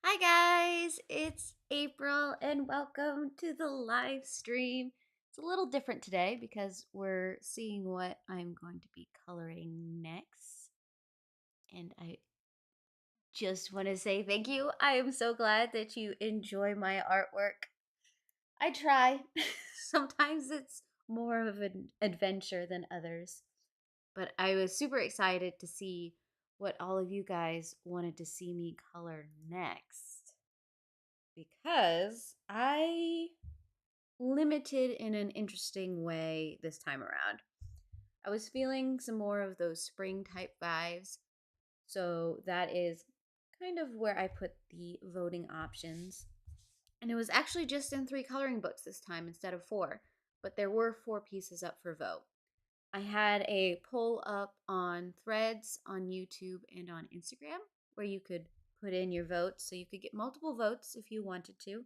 Hi guys, it's April and welcome to the live stream. It's a little different today because we're seeing what I'm going to be coloring next. And I just want to say thank you. I am so glad that you enjoy my artwork. I try. Sometimes it's more of an adventure than others. But I was super excited to see what all of you guys wanted to see me color next, because I limited in an interesting way this time around. I was feeling some more of those spring type vibes. So that is kind of where I put the voting options. And it was actually just in 3 coloring books this time instead of 4, but there were 4 pieces up for vote. I had a poll up on Threads, on YouTube, and on Instagram where you could put in your votes, so you could get multiple votes if you wanted to.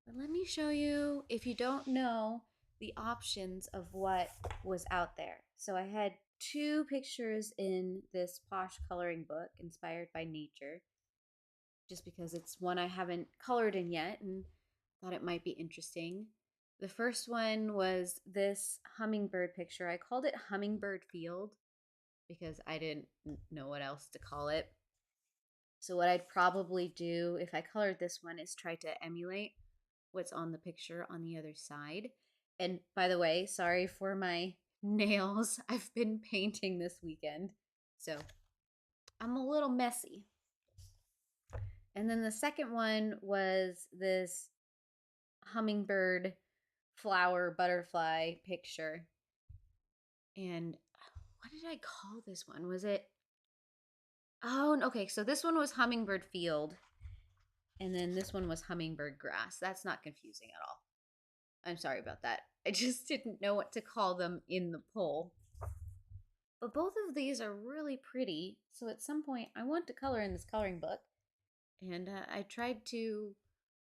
But let me show you, if you don't know, the options of what was out there. So I had 2 pictures in this posh coloring book inspired by nature, just because it's one I haven't colored in yet and thought it might be interesting. The first one was this hummingbird picture. I called it Hummingbird Field because I didn't know what else to call it. So, what I'd probably do if I colored this one is try to emulate what's on the picture on the other side. And by the way, sorry for my nails. I've been painting this weekend, so I'm a little messy. And then the second one was this hummingbird flower butterfly picture. And what did I call this one? Was it? Oh, okay. So this one was hummingbird field, and then this one was hummingbird grass. That's not confusing at all. I'm sorry about that. I just didn't know what to call them in the poll. But both of these are really pretty. So at some point, I want to color in this coloring book. And I tried to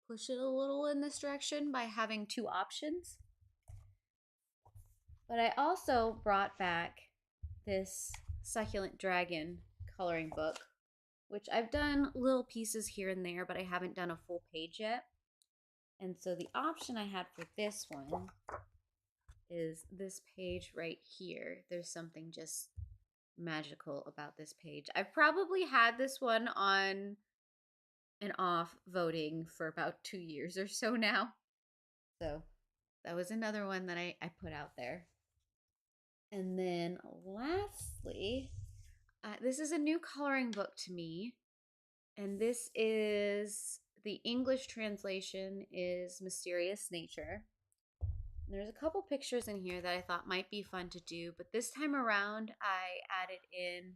push it a little in this direction by having 2 options. But I also brought back this Succulent Dragon coloring book, which I've done little pieces here and there, but I haven't done a full page yet. And so the option I had for this one is this page right here. There's something just magical about this page. I've probably had this one on and off voting for about 2 years or so now. So that was another one that I put out there. And then lastly, this is a new coloring book to me. And this is the English translation is Mysterious Nature. There's a couple pictures in here that I thought might be fun to do, but this time around I added in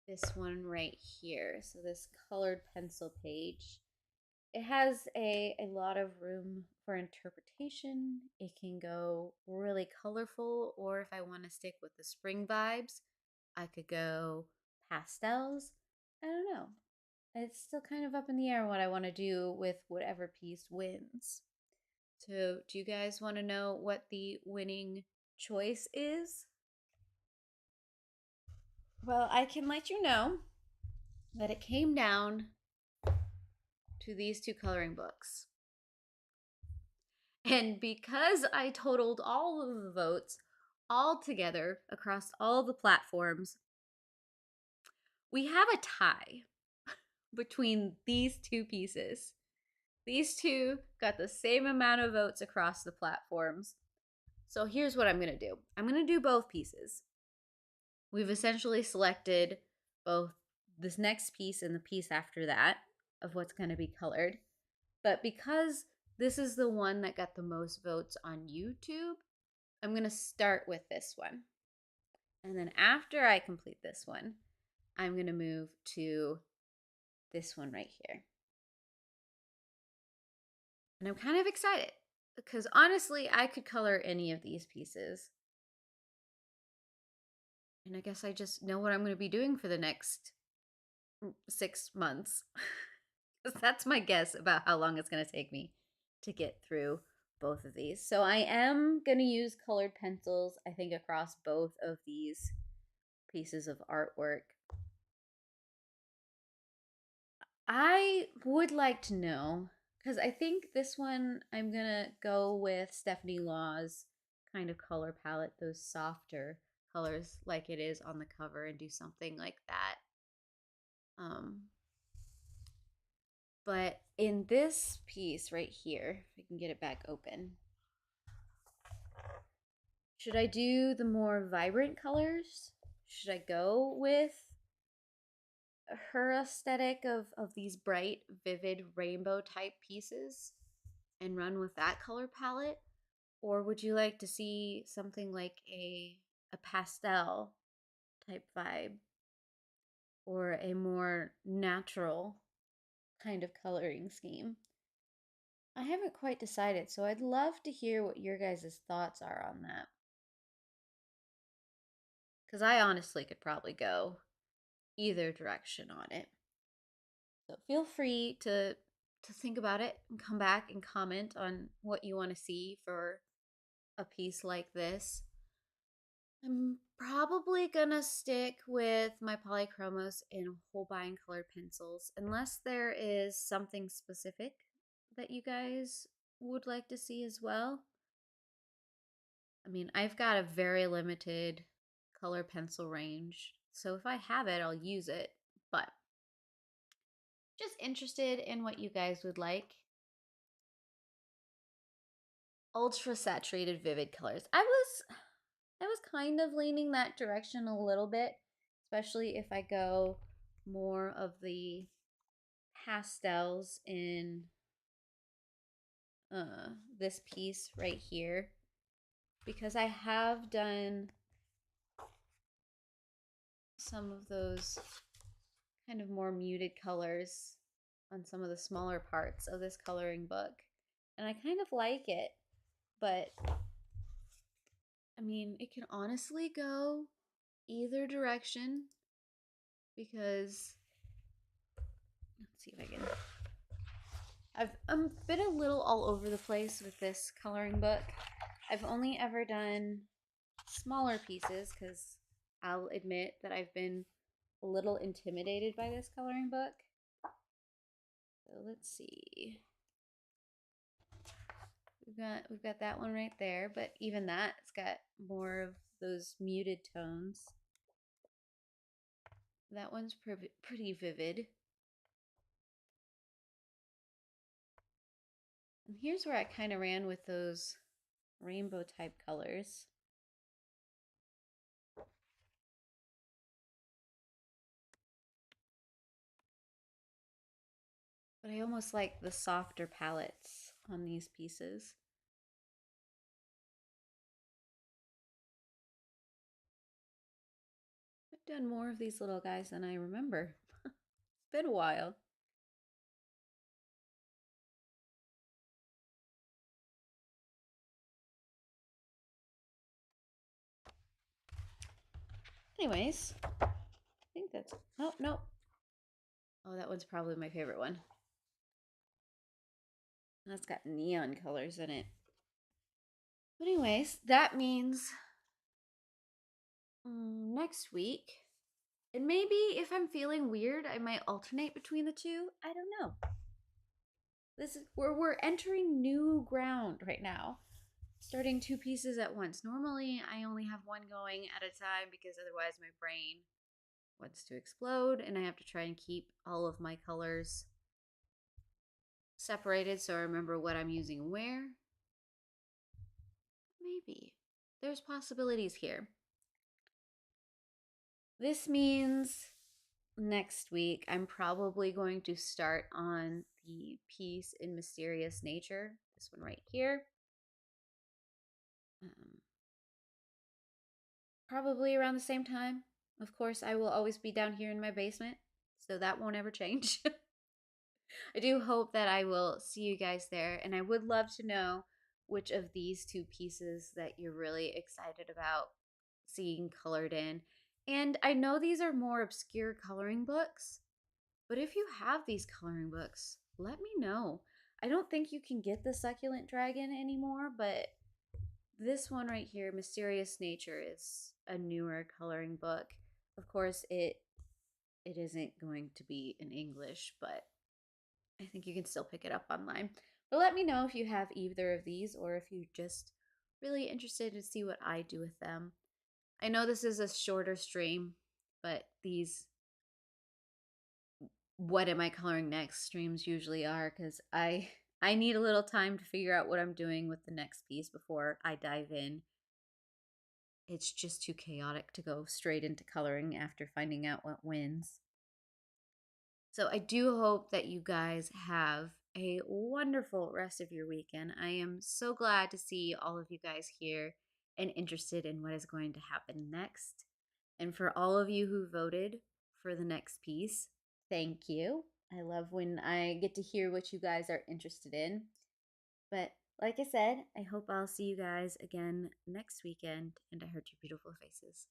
this one right here. So this colored pencil page. It has a lot of room for interpretation. It can go really colorful, or if I want to stick with the spring vibes, I could go pastels. I don't know. It's still kind of up in the air what I want to do with whatever piece wins. So, do you guys want to know what the winning choice is? Well, I can let you know that it came down to these 2 coloring books. And because I totaled all of the votes all together across all the platforms, we have a tie between these 2 pieces. These 2 got the same amount of votes across the platforms. So here's what I'm going to do. I'm going to do both pieces. We've essentially selected both this next piece and the piece after that of what's going to be colored. But because this is the one that got the most votes on YouTube, I'm going to start with this one. And then after I complete this one, I'm going to move to this one right here. And I'm kind of excited because honestly, I could color any of these pieces. And I guess I just know what I'm going to be doing for the next 6 months. Because that's my guess about how long it's going to take me to get through both of these. So I am going to use colored pencils, I think, across both of these pieces of artwork. I would like to know, because I think this one I'm gonna go with Stephanie Law's kind of color palette, those softer colors like it is on the cover, and do something like that. Um, but in this piece right here, if I can get it back open, should I do the more vibrant colors? Should I go with her aesthetic of these bright, vivid rainbow type pieces and run with that color palette? Or would you like to see something like a pastel type vibe or a more natural kind of coloring scheme? I haven't quite decided, so I'd love to hear what your guys' thoughts are on that. Because I honestly could probably go either direction on it. So feel free to think about it and come back and comment on what you want to see for a piece like this. I'm probably gonna stick with my polychromos and Holbein colored pencils unless there is something specific that you guys would like to see as well. I mean, I've got a very limited color pencil range, so if I have it, I'll use it, but just interested in what you guys would like. Ultra saturated vivid colors. I was kind of leaning that direction a little bit, especially if I go more of the pastels in this piece right here, because I have done some of those kind of more muted colors on some of the smaller parts of this coloring book, and I kind of like it, but I mean, it can honestly go either direction because let's see if I can. I've been a little all over the place with this coloring book. I've only ever done smaller pieces because I'll admit that I've been a little intimidated by this coloring book. So let's see. We've got that one right there, but even that, it's got more of those muted tones. That one's pretty vivid. And here's where I kind of ran with those rainbow type colors. But I almost like the softer palettes on these pieces. I've done more of these little guys than I remember. It's been a while. Anyways, I think that's... Oh, no. Oh, that one's probably my favorite one. That's got neon colors in it. But anyways, that means next week, and maybe if I'm feeling weird, I might alternate between the two. I don't know. This is where we're entering new ground right now. Starting two pieces at once. Normally, I only have one going at a time because otherwise my brain wants to explode and I have to try and keep all of my colors separated so I remember what I'm using where. Maybe. There's possibilities here. This means next week I'm probably going to start on the piece in Mysterious Nature, this one right here. Probably around the same time. Of course, I will always be down here in my basement, so that won't ever change. I do hope that I will see you guys there, and I would love to know which of these two pieces that you're really excited about seeing colored in. And I know these are more obscure coloring books, but if you have these coloring books, let me know. I don't think you can get the Succulent Dragon anymore, but this one right here, Mysterious Nature, is a newer coloring book. Of course, it isn't going to be in English, but I think you can still pick it up online. But let me know if you have either of these or if you're just really interested to see what I do with them. I know this is a shorter stream, but these what am I coloring next streams usually are because I need a little time to figure out what I'm doing with the next piece before I dive in. It's just too chaotic to go straight into coloring after finding out what wins. So I do hope that you guys have a wonderful rest of your weekend. I am so glad to see all of you guys here and interested in what is going to happen next. And for all of you who voted for the next piece, thank you. I love when I get to hear what you guys are interested in. But like I said, I hope I'll see you guys again next weekend, and I heard your beautiful faces.